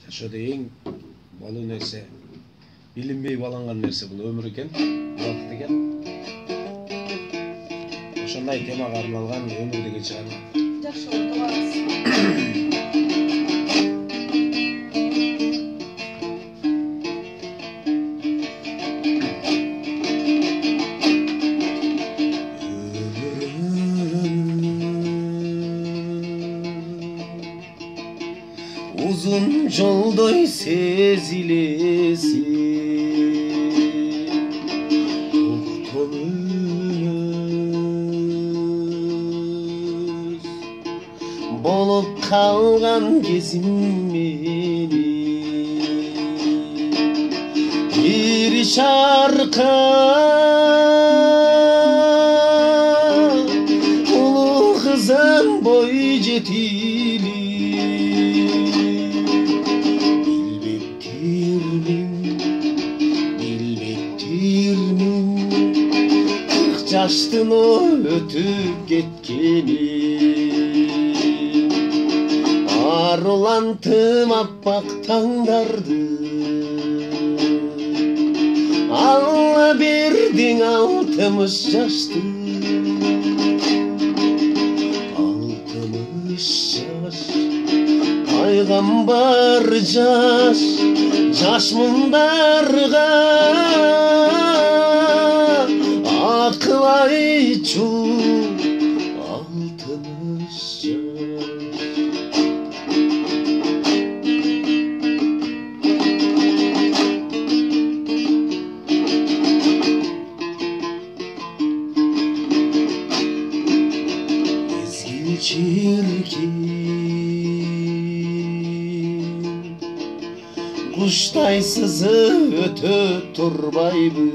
Жашоодо эң балуу нерсе билинбей баланган нерсе бул өмүр экен, убакыт экен. Ошондой темага арналган өмүр деген чыгарма. Жакшы болду, барабыз. Uzun жолдой сезилеси токтомөз болуп калган кезим менен бир шарка улуу кызым бой жетили жаштын өтүп кеткени арулантым аппак таңдарды алла бердиң 60 жашты 60 жаш пайгамбар жаш мындарга акыл айтчу 60 жаш. Мезгил чиркин куштай сызып өтө турбайбы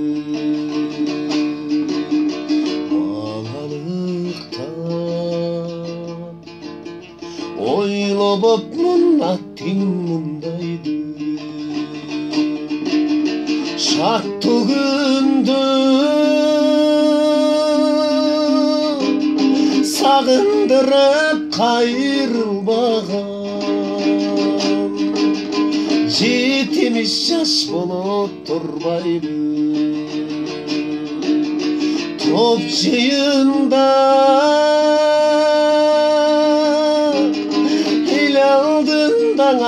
ойлобопмун аттың мындайды шаттуу күндү сагындырып кайрылбаган 70 жаш болуп турбайбы топ жыйында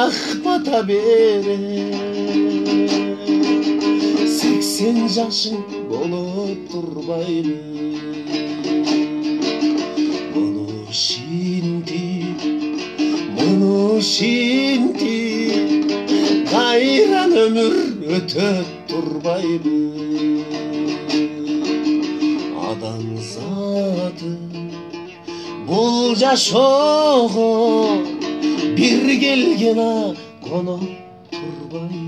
ак бата бере 80 жашың болуп турбайлы муну ушинтип кайран өмүр өтөп турбайлы адамзаты бул жашоого бир келген коноп турбай